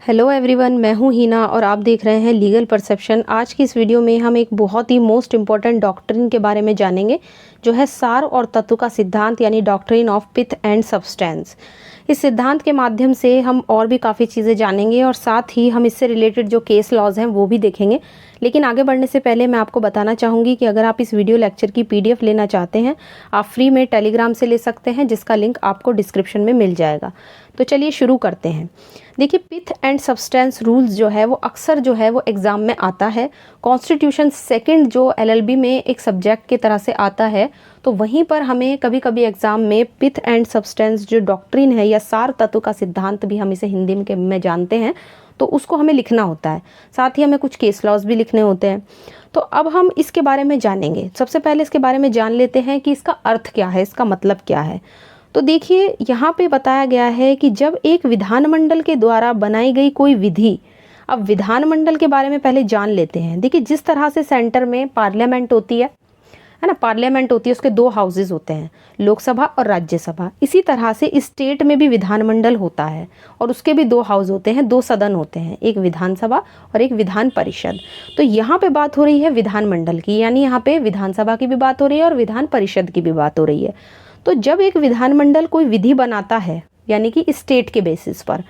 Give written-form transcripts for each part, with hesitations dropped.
Hello everyone, मैं हूं हीना और आप देख रहे हैं लीगल परसेप्शन। आज की इस वीडियो में हम एक बहुत ही मोस्ट इम्पॉर्टेंट डॉक्ट्रिन के बारे में जानेंगे, जो है सार और तत्व का सिद्धांत, यानी doctrine of pith and substance. इस सिद्धांत के माध्यम से हम और भी काफ़ी चीज़ें जानेंगे और साथ ही हम इससे रिलेटेड जो केस लॉज हैं वो भी देखेंगे। लेकिन आगे बढ़ने से पहले मैं आपको बताना चाहूँगी कि अगर आप इस वीडियो लेक्चर की PDF लेना चाहते हैं, आप फ्री में टेलीग्राम से ले सकते हैं, जिसका लिंक आपको डिस्क्रिप्शन में मिल जाएगा। तो चलिए शुरू करते हैं। देखिए, पिथ एंड सब्सटेंस रूल्स जो है वो अक्सर जो है वो एग्ज़ाम में आता है। कॉन्स्टिट्यूशन सेकंड जो LLB में एक सब्जेक्ट की तरह से आता है, तो वहीं पर हमें कभी कभी एग्ज़ाम में पिथ एंड सब्सटेंस जो डॉक्ट्रिन है या सार तत्व का सिद्धांत भी हम इसे हिंदी में जानते हैं, तो उसको हमें लिखना होता है। साथ ही हमें कुछ केस लॉज भी लिखने होते हैं। तो अब हम इसके बारे में जानेंगे। सबसे पहले इसके बारे में जान लेते हैं कि इसका अर्थ क्या है, इसका मतलब क्या है। तो देखिए, यहाँ पे बताया गया है कि जब एक विधानमंडल के द्वारा बनाई गई कोई विधि, अब विधानमंडल के बारे में पहले जान लेते हैं। देखिए, जिस तरह से सेंटर में पार्लियामेंट होती है ना, पार्लियामेंट होती है, उसके दो हाउसेज होते हैं, लोकसभा और राज्यसभा। इसी तरह से स्टेट में भी विधानमंडल होता है और उसके भी दो हाउस होते हैं, दो सदन होते हैं, एक विधानसभा और एक विधान परिषद। तो यहाँ पे बात हो रही है विधानमंडल की, यानी यहाँ पे विधानसभा की भी बात हो रही है और विधान परिषद की भी बात हो रही है। तो जब एक विधानमंडल कोई विधि बनाता है, यानी कि स्टेट के बेसिस पर,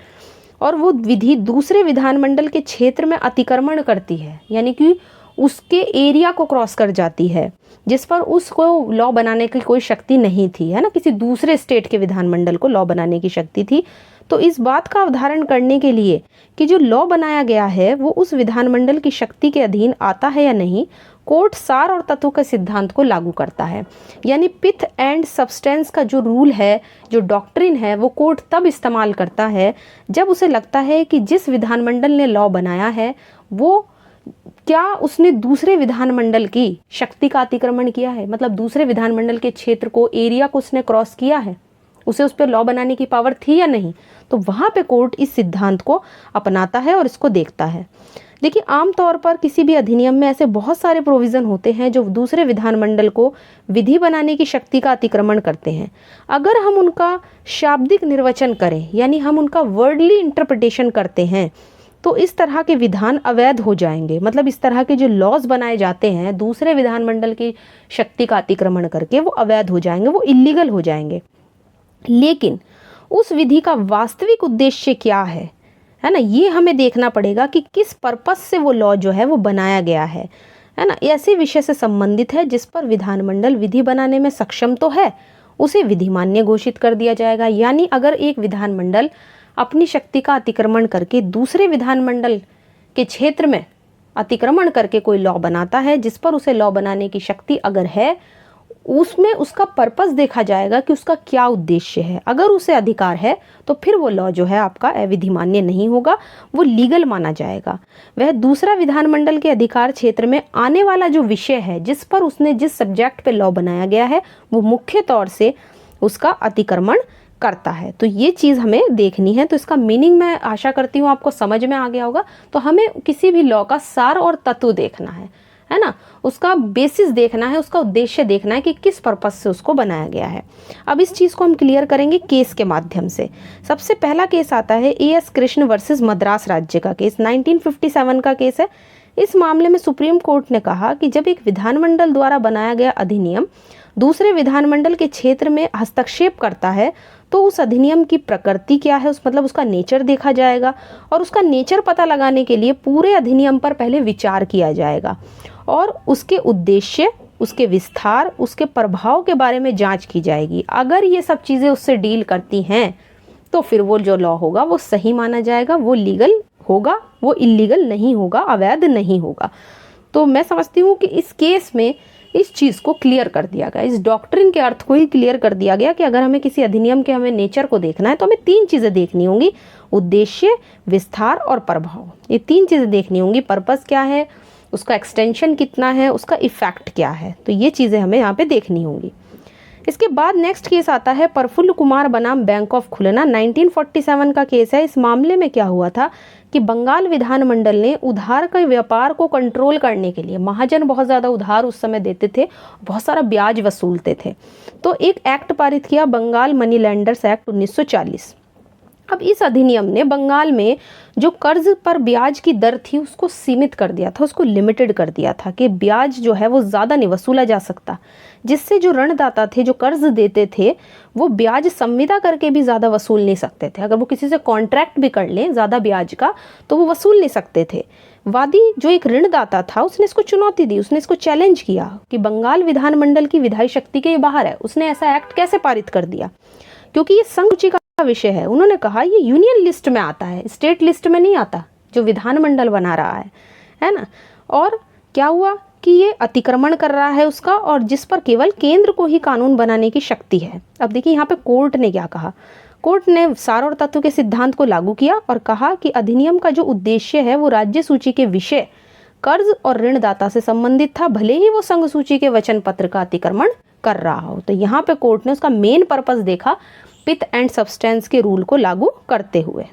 और वो विधि दूसरे विधानमंडल के क्षेत्र में अतिक्रमण करती है, यानी कि उसके एरिया को क्रॉस कर जाती है, जिस पर उसको लॉ बनाने की कोई शक्ति नहीं थी, है ना, किसी दूसरे स्टेट के विधानमंडल को लॉ बनाने की शक्ति थी। तो इस बात का अवधारण करने के लिए कि जो लॉ बनाया गया है वो उस विधानमंडल की शक्ति के अधीन आता है या नहीं, कोर्ट सार और तत्व के सिद्धांत को लागू करता है। यानी पिथ एंड सब्सटेंस का जो रूल है, जो डॉक्ट्रिन है, वो कोर्ट तब इस्तेमाल करता है जब उसे लगता है कि जिस विधानमंडल ने लॉ बनाया है वो क्या उसने दूसरे विधानमंडल की शक्ति का अतिक्रमण किया है, मतलब दूसरे विधानमंडल के क्षेत्र को, एरिया को उसने क्रॉस किया है, उसे उस पर लॉ बनाने की पावर थी या नहीं। तो वहाँ पे कोर्ट इस सिद्धांत को अपनाता है और इसको देखता है। देखिए, आमतौर पर किसी भी अधिनियम में ऐसे बहुत सारे प्रोविज़न होते हैं जो दूसरे विधानमंडल को विधि बनाने की शक्ति का अतिक्रमण करते हैं। अगर हम उनका शाब्दिक निर्वचन करें, यानी हम उनका वर्डली इंटरप्रिटेशन करते हैं, तो इस तरह के विधान अवैध हो जाएंगे। मतलब इस तरह के जो लॉज बनाए जाते हैं दूसरे विधानमंडल की शक्ति का अतिक्रमण करके, वो अवैध हो जाएंगे, वो इलीगल हो जाएंगे। लेकिन उस विधि का वास्तविक उद्देश्य क्या है ना, ये हमें देखना पड़ेगा कि किस पर्पस से वो लॉ जो है वो बनाया गया है ना। ऐसे विषय से संबंधित है जिस पर विधानमंडल विधि बनाने में सक्षम तो है, उसे विधिमान्य घोषित कर दिया जाएगा। यानी अगर एक विधानमंडल अपनी शक्ति का अतिक्रमण करके दूसरे विधानमंडल के क्षेत्र में अतिक्रमण करके कोई लॉ बनाता है, जिस पर उसे लॉ बनाने की शक्ति अगर है, उसमें उसका पर्पस देखा जाएगा कि उसका क्या उद्देश्य है। अगर उसे अधिकार है तो फिर वो लॉ जो है आपका अविधिमान्य नहीं होगा, वो लीगल माना जाएगा। वह दूसरा विधानमंडल के अधिकार क्षेत्र में आने वाला जो विषय है, जिस पर उसने, जिस सब्जेक्ट पे लॉ बनाया गया है, वो मुख्य तौर से उसका अतिक्रमण करता है। तो ये चीज़ हमें देखनी है। तो इसका मीनिंग मैं आशा करती हूँ आपको समझ में आ गया होगा। तो हमें किसी भी लॉ का सार और तत्व देखना है ना, उसका बेसिस देखना है, उसका उद्देश्य देखना है कि किस पर्पस से उसको बनाया गया है। अब इस चीज़ को हम क्लियर करेंगे केस के माध्यम से। सबसे पहला केस आता है AS कृष्ण वर्सेस मद्रास राज्य का केस, 1957 का केस है। इस मामले में सुप्रीम कोर्ट ने कहा कि जब एक विधानमंडल द्वारा बनाया गया अधिनियम दूसरे विधानमंडल के क्षेत्र में हस्तक्षेप करता है, तो उस अधिनियम की प्रकृति क्या है, मतलब उसका नेचर देखा जाएगा, और उसका नेचर पता लगाने के लिए पूरे अधिनियम पर पहले विचार किया जाएगा और उसके उद्देश्य, उसके विस्तार, उसके प्रभाव के बारे में जांच की जाएगी। अगर ये सब चीज़ें उससे डील करती हैं तो फिर वो जो लॉ होगा वो सही माना जाएगा, वो लीगल होगा, वो इलीगल नहीं होगा, अवैध नहीं होगा। तो मैं समझती हूँ कि इस केस में इस चीज़ को क्लियर कर दिया गया, इस डॉक्ट्रिन के अर्थ को ही क्लियर कर दिया गया कि अगर हमें किसी अधिनियम के हमें नेचर को देखना है तो हमें तीन चीज़ें देखनी होंगी, उद्देश्य, विस्तार और प्रभाव। ये तीन चीज़ें देखनी होंगी। पर्पस क्या है, उसका एक्सटेंशन कितना है, उसका इफेक्ट क्या है, तो ये चीज़ें हमें यहाँ पे देखनी होंगी। इसके बाद नेक्स्ट केस आता है प्रफुल्ल कुमार बनाम बैंक ऑफ खुलना, 1947 का केस है। इस मामले में क्या हुआ था कि बंगाल विधानमंडल ने उधार के व्यापार को कंट्रोल करने के लिए, महाजन बहुत ज़्यादा उधार उस समय देते थे, बहुत सारा ब्याज वसूलते थे, तो एक एक्ट पारित किया, बंगाल मनी लैंडर्स एक्ट 1940। अब इस अधिनियम ने बंगाल में जो कर्ज पर ब्याज की दर थी उसको सीमित कर दिया था, उसको लिमिटेड कर दिया था कि ब्याज जो है वो ज़्यादा नहीं वसूला जा सकता, जिससे जो ऋणदाता थे जो कर्ज देते थे वो ब्याज संविदा करके भी ज़्यादा वसूल नहीं सकते थे। अगर वो किसी से कॉन्ट्रैक्ट भी कर लें ज़्यादा ब्याज का तो वो वसूल नहीं सकते थे। वादी जो एक ऋणदाता था उसने इसको चुनौती दी, उसने इसको चैलेंज किया कि बंगाल विधानमंडल की विधायी शक्ति के बाहर है, उसने ऐसा एक्ट कैसे पारित कर दिया, क्योंकि ये संघ सूची का विषय है। उन्होंने कहा ये यूनियन लिस्ट में आता है, स्टेट लिस्ट में नहीं आता, जो विधानमंडल बना रहा है ना। और क्या हुआ कि ये अतिक्रमण कर रहा है उसका, और जिस पर केवल केंद्र को ही कानून बनाने की शक्ति है। अब देखिए यहाँ पे कोर्ट ने क्या कहा, कोर्ट ने सार और तत्व के सिद्धांत को लागू किया और कहा कि अधिनियम का जो उद्देश्य है वो राज्य सूची के विषय कर्ज और ऋणदाता से संबंधित था, भले ही वो संघ सूची के वचन पत्र का अतिक्रमण कर रहा हो। तो यहाँ पे कोर्ट ने उसका मेन पर्पस देखा पिथ एंड सब्सटेंस के रूल को लागू करते हुए।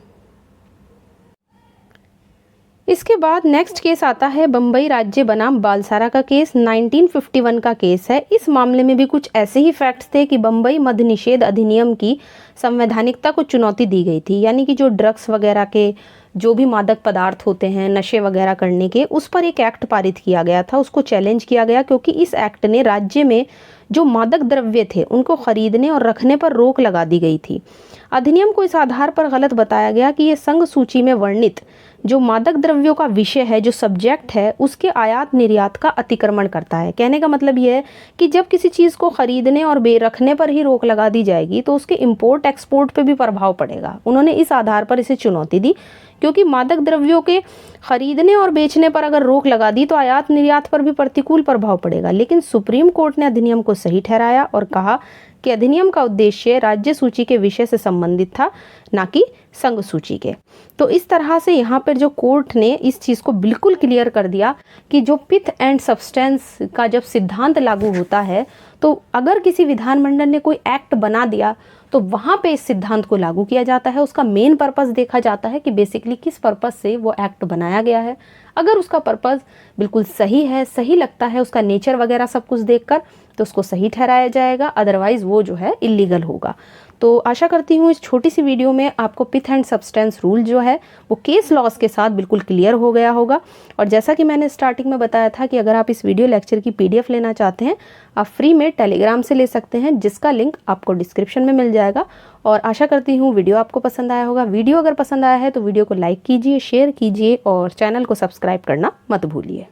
इसके बाद नेक्स्ट केस आता है बम्बई राज्य बनाम बालसारा का केस, 1951 का केस है। इस मामले में भी कुछ ऐसे ही फैक्ट्स थे कि बम्बई मद्य निषेध अधिनियम की संवैधानिकता को चुनौती दी गई थी, यानी कि जो ड्रग्स वगैरह के जो भी मादक पदार्थ होते हैं नशे वगैरह करने के, उस पर एक एक्ट पारित किया गया था, उसको चैलेंज किया गया, क्योंकि इस एक्ट ने राज्य में जो मादक द्रव्य थे उनको खरीदने और रखने पर रोक लगा दी गई थी। अधिनियम को इस आधार पर गलत बताया गया कि ये संघ सूची में वर्णित जो मादक द्रव्यों का विषय है, जो सब्जेक्ट है, उसके आयात निर्यात का अतिक्रमण करता है। कहने का मतलब ये है कि जब किसी चीज़ को खरीदने और रखने पर ही रोक लगा दी जाएगी तो उसके इंपोर्ट एक्सपोर्ट पे भी प्रभाव पड़ेगा। उन्होंने इस आधार पर इसे चुनौती दी, क्योंकि मादक द्रव्यों के खरीदने और बेचने पर अगर रोक लगा दी तो आयात निर्यात पर भी प्रतिकूल प्रभाव पड़ेगा। लेकिन सुप्रीम कोर्ट ने अधिनियम को सही ठहराया और कहा कि अधिनियम का उद्देश्य राज्य सूची के विषय से संबंधित था, ना कि संघ सूची के। तो इस तरह से यहाँ पर जो कोर्ट ने इस चीज़ को बिल्कुल क्लियर कर दिया कि जो पिथ एंड सब्सटेंस का जब सिद्धांत लागू होता है तो अगर किसी विधानमंडल ने कोई एक्ट बना दिया तो वहाँ पे इस सिद्धांत को लागू किया जाता है। उसका मेन पर्पस देखा जाता है कि बेसिकली किस पर्पस से वो एक्ट बनाया गया है। अगर उसका पर्पस बिल्कुल सही है, सही लगता है, उसका नेचर वगैरह सब कुछ देखकर, तो उसको सही ठहराया जाएगा, अदरवाइज वो जो है इलीगल होगा। तो आशा करती हूँ इस छोटी सी वीडियो में आपको पिथ एंड सब्सटेंस रूल जो है वो केस लॉस के साथ बिल्कुल क्लियर हो गया होगा। और जैसा कि मैंने स्टार्टिंग में बताया था कि अगर आप इस वीडियो लेक्चर की PDF लेना चाहते हैं, आप फ्री में टेलीग्राम से ले सकते हैं, जिसका लिंक आपको डिस्क्रिप्शन में मिल जाएगा। और आशा करती हूँ वीडियो आपको पसंद आया होगा। वीडियो अगर पसंद आया है तो वीडियो को लाइक कीजिए, शेयर कीजिए और चैनल को सब्सक्राइब करना मत भूलिए।